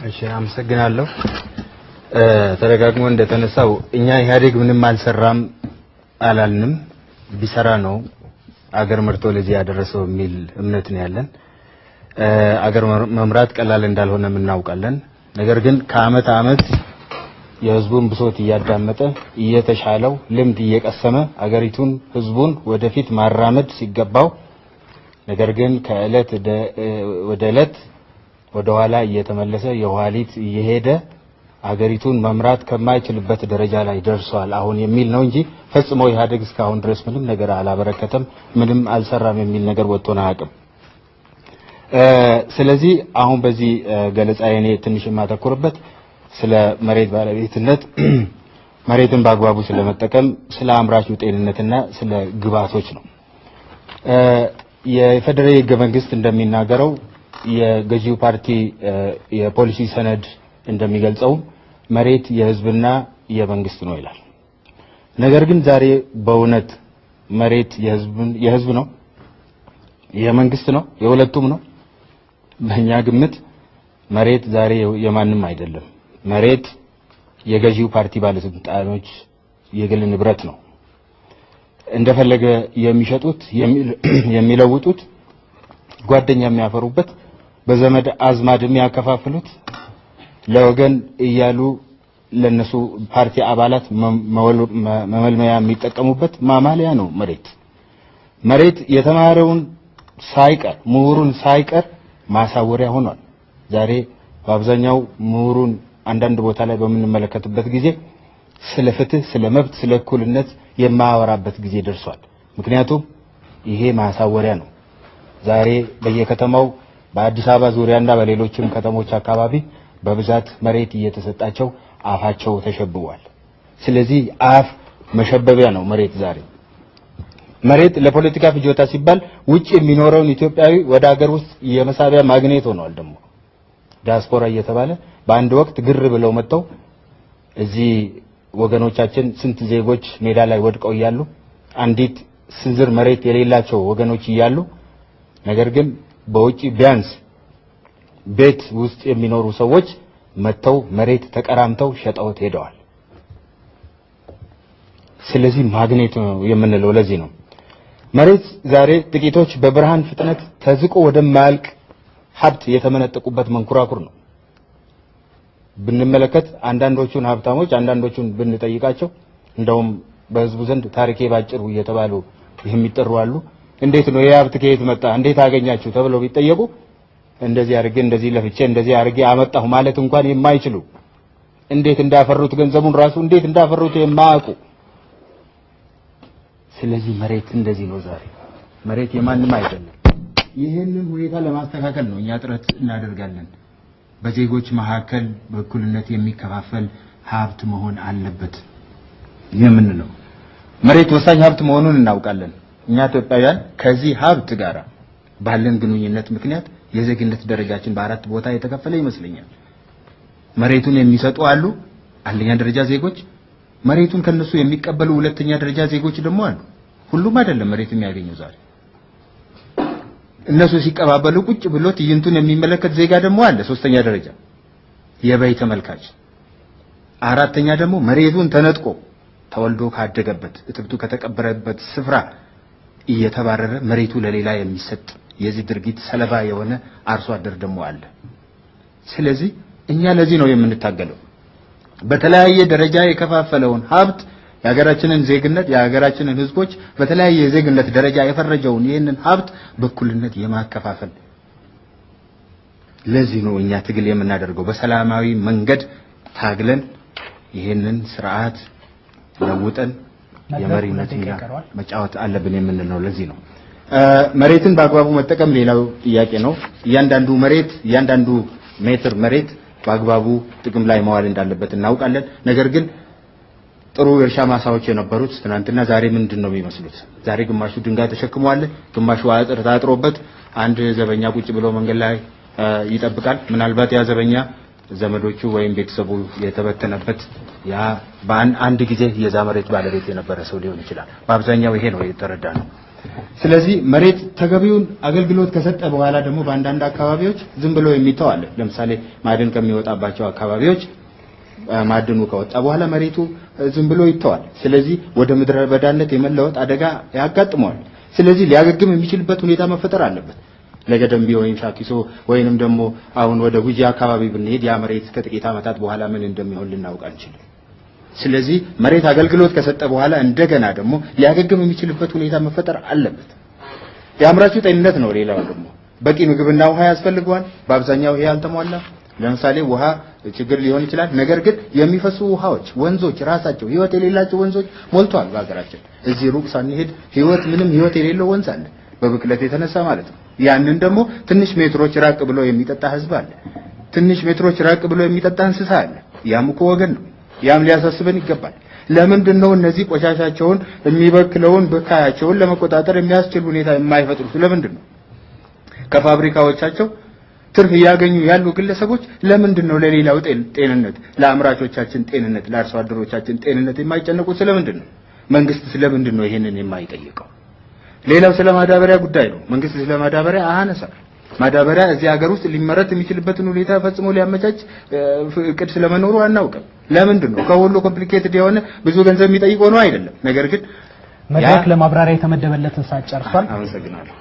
እሺ አመሰግናለሁ። ተረጋግሞ እንደተነሳው እኛ ኢህአዴግ ምንም አልሰራም አላልንም። ቢሰራ ነው አገር መርቶ ለዚህ ያደረሰው የሚል እምነት ነው ያለን። አገር መምራት ቀላል እንዳልሆነ እናውቃለን። ነገር ግን ከአመት አመት የህዝቡን ብሶት እያዳመጠ እየተሻለው ልምድ እየቀሰመ አገሪቱን ህዝቡን ወደፊት ማራመድ ሲገባው ነገር ግን ከእለት ወደ እለት ወደ ኋላ እየተመለሰ የኋሊት እየሄደ አገሪቱን መምራት ከማይችልበት ደረጃ ላይ ደርሷል አሁን የሚል ነው እንጂ ፈጽሞ ኢህአዴግ እስካሁን ድረስ ምንም ነገር አላበረከተም ምንም አልሰራም የሚል ነገር ወጥቶና አቅም ስለዚህ አሁን በዚህ ገለጻ የኔ ትንሽ ማተኮርበት ስለ መሬት ባለቤትነት መሬትን በአግባቡ ስለመጠቀም ስለ አምራቹ ጤንነትና ስለ ግብአቶች ነው። የፌደራል ህገ መንግስት እንደሚናገረው የገዢው ፓርቲ የፖሊሲ ሰነድ እንደሚገልጸው መሬት የህዝብና የመንግስት ነው ይላል። ነገር ግን ዛሬ በእውነት መሬት የህዝብ ነው የመንግስት ነው የሁለቱም ነው? በእኛ ግምት መሬት ዛሬ የማንም አይደለም። መሬት የገዢው ፓርቲ ባለስልጣኖች የግል ንብረት ነው። እንደፈለገ የሚሸጡት የሚለውጡት ጓደኛ የሚያፈሩበት በዘመድ አዝማድ የሚያከፋፍሉት ለወገን እያሉ ለነሱ ፓርቲ አባላት መመልመያ የሚጠቀሙበት ማማለያ ነው መሬት የተማረውን ሳይቀር ምሁሩን ሳይቀር ማሳወሪያ ሆኗል። ዛሬ በአብዛኛው ምሁሩን አንዳንድ ቦታ ላይ በምንመለከትበት ጊዜ ስለ ፍትህ ስለ መብት ስለ እኩልነት የማያወራበት ጊዜ ደርሷል። ምክንያቱም ይሄ ማሳወሪያ ነው። ዛሬ በየከተማው በአዲስ አበባ ዙሪያና በሌሎችም ከተሞች አካባቢ በብዛት መሬት እየተሰጣቸው አፋቸው ተሸብቧል። ስለዚህ አፍ መሸበቢያ ነው መሬት ዛሬ። መሬት ለፖለቲካ ፍጆታ ሲባል ውጪ የሚኖረውን ኢትዮጵያዊ ወደ ሀገር ውስጥ የመሳቢያ ማግኔት ሆኗል። ደግሞ ዲያስፖራ እየተባለ በአንድ ወቅት ግር ብለው መጥተው እዚህ ወገኖቻችን ስንት ዜጎች ሜዳ ላይ ወድቀው እያሉ አንዲት ስንዝር መሬት የሌላቸው ወገኖች እያሉ ነገር ግን በውጪ ቢያንስ ቤት ውስጥ የሚኖሩ ሰዎች መጥተው መሬት ተቀራምተው ሸጠውት ሄደዋል። ስለዚህ ማግኔት ነው የምንለው ለዚህ ነው። መሬት ዛሬ ጥቂቶች በብርሃን ፍጥነት ተዝቆ ወደማያልቅ ሀብት የተመነጠቁበት መንኩራኩር ነው። ብንመለከት አንዳንዶቹን ሀብታሞች አንዳንዶቹን ብንጠይቃቸው እንደውም በህዝቡ ዘንድ ታሪኬ ባጭሩ እየተባሉ የሚጠሩ አሉ። እንዴት ነው የሀብት ከየት መጣ እንዴት አገኛችሁ ተብለው ቢጠየቁ እንደዚህ አርጌ እንደዚህ ለፍቼ እንደዚህ አርጌ አመጣሁ ማለት እንኳን የማይችሉ እንዴት እንዳፈሩት ገንዘቡን ራሱ እንዴት እንዳፈሩት የማያውቁ። ስለዚህ መሬት እንደዚህ ነው ዛሬ መሬት የማንም አይደለም። ይሄንን ሁኔታ ለማስተካከል ነው እኛ ጥረት እናደርጋለን። በዜጎች መካከል በእኩልነት የሚከፋፈል ሀብት መሆን አለበት የምንለው መሬት ወሳኝ ሀብት መሆኑን እናውቃለን። እኛ ኢትዮጵያውያን ከዚህ ሀብት ጋር ባለን ግንኙነት ምክንያት የዜግነት ደረጃችን በአራት ቦታ የተከፈለ ይመስለኛል። መሬቱን የሚሰጡ አሉ አንደኛ ደረጃ ዜጎች፣ መሬቱን ከነሱ የሚቀበሉ ሁለተኛ ደረጃ ዜጎች ደግሞ አሉ። ሁሉም አይደለም መሬት የሚያገኘው ዛሬ። እነሱ ሲቀባበሉ ቁጭ ብሎ ትይንቱን የሚመለከት ዜጋ ደግሞ አለ ሶስተኛ ደረጃ የበይ ተመልካች። አራተኛ ደግሞ መሬቱን ተነጥቆ ተወልዶ ካደገበት እትብቱ ከተቀበረበት ስፍራ እየተባረረ መሬቱ ለሌላ የሚሰጥ የዚህ ድርጊት ሰለባ የሆነ አርሶ አደር ደግሞ አለ። ስለዚህ እኛ ለዚህ ነው የምንታገለው። በተለያየ ደረጃ የከፋፈለውን ሀብት የሀገራችንን ዜግነት የሀገራችንን ህዝቦች በተለያየ የዜግነት ደረጃ የፈረጀውን ይህንን ሀብት በእኩልነት የማከፋፈል ለዚህ ነው እኛ ትግል የምናደርገው። በሰላማዊ መንገድ ታግለን ይህንን ስርዓት ለውጠን የመሪነት ሚና መጫወት አለብን የምንለው ለዚህ ነው። መሬትን በአግባቡ መጠቀም ሌላው ጥያቄ ነው። እያንዳንዱ ሜትር መሬት በአግባቡ ጥቅም ላይ መዋል እንዳለበት እናውቃለን። ነገር ግን ጥሩ እርሻ ማሳዎች የነበሩት ትናንትና ዛሬ ምንድነው የሚመስሉት? ዛሬ ግማሹ ድንጋይ ተሸክሟል፣ ግማሹ አጥር ታጥሮበት አንድ ዘበኛ ቁጭ ብሎ መንገድ ላይ ይጠብቃል። ምናልባት ያ ዘበኛ ዘመዶቹ ወይም ቤተሰቡ የተበተነበት ያ በአንድ ጊዜ የዛ መሬት ባለቤት የነበረ ሰው ሊሆን ይችላል። በአብዛኛው ይሄ ነው የተረዳነው። ስለዚህ መሬት ተገቢውን አገልግሎት ከሰጠ በኋላ ደግሞ በአንዳንድ አካባቢዎች ዝም ብሎ የሚተው አለ። ለምሳሌ ማዕድን ከሚወጣባቸው አካባቢዎች ማዕድኑ ከወጣ በኋላ መሬቱ ዝም ብሎ ይተዋል። ስለዚህ ወደ ምድረ በዳነት የመለወጥ አደጋ ያጋጥመዋል። ስለዚህ ሊያገግም የሚችልበት ሁኔታ መፈጠር አለበት። ለገደምቢ ወይም ሻኪሶ ወይንም ደግሞ አሁን ወደ ጉጂ አካባቢ ብንሄድ ያ መሬት ከጥቂት ዓመታት በኋላ ምን እንደሚሆን ልናውቅ አንችልም። ስለዚህ መሬት አገልግሎት ከሰጠ በኋላ እንደገና ደግሞ ሊያገግም የሚችልበት ሁኔታ መፈጠር አለበት። የአምራቹ ጤንነት ነው። ሌላው ደግሞ በቂ ምግብና ውሃ ያስፈልገዋል። በአብዛኛው ይሄ አልተሟላም። ለምሳሌ ውሃ ችግር ሊሆን ይችላል። ነገር ግን የሚፈሱ ውሃዎች፣ ወንዞች ራሳቸው ህይወት የሌላቸው ወንዞች ሞልቷል በአገራችን። እዚህ ሩቅ ሳንሄድ ምንም ህይወት የሌለው ወንዝ አለ በብክለት የተነሳ ማለት ነው። ያንን ደግሞ ትንሽ ሜትሮች ራቅ ብሎ የሚጠጣ ህዝብ አለ። ትንሽ ሜትሮች ራቅ ብሎ የሚጠጣ እንስሳ አለ። ያም እኮ ወገን ነው። ያም ሊያሳስበን ይገባል። ለምንድነው እነዚህ ቆሻሻቸውን የሚበክለውን በካያቸውን ለመቆጣጠር የሚያስችል ሁኔታ የማይፈጥሩት? ለምንድነው ከፋብሪካዎቻቸው ትርፍ ያገኙ ያሉ ግለሰቦች ለምንድነው ለሌላው ጤንነት፣ ለአምራቾቻችን ጤንነት፣ ለአርሶ አደሮቻችን ጤንነት የማይጨነቁት? ስለምንድነው መንግስት ስለምንድነው ይሄንን የማይጠይቀው? ሌላው ስለ ማዳበሪያ ጉዳይ ነው። መንግስት ስለ ማዳበሪያ አነሳ። ማዳበሪያ እዚህ ሀገር ውስጥ ሊመረት የሚችልበትን ሁኔታ ፈጽሞ ሊያመቻች እቅድ ስለመኖሩ አናውቅም። ለምንድነው ከሁሉ ኮምፕሊኬትድ የሆነ ብዙ ገንዘብ የሚጠይቀው ነው አይደለም። ነገር ግን መድረክ ለማብራሪያ የተመደበለትን ሰዓት ጨርሷል። አመሰግናለሁ።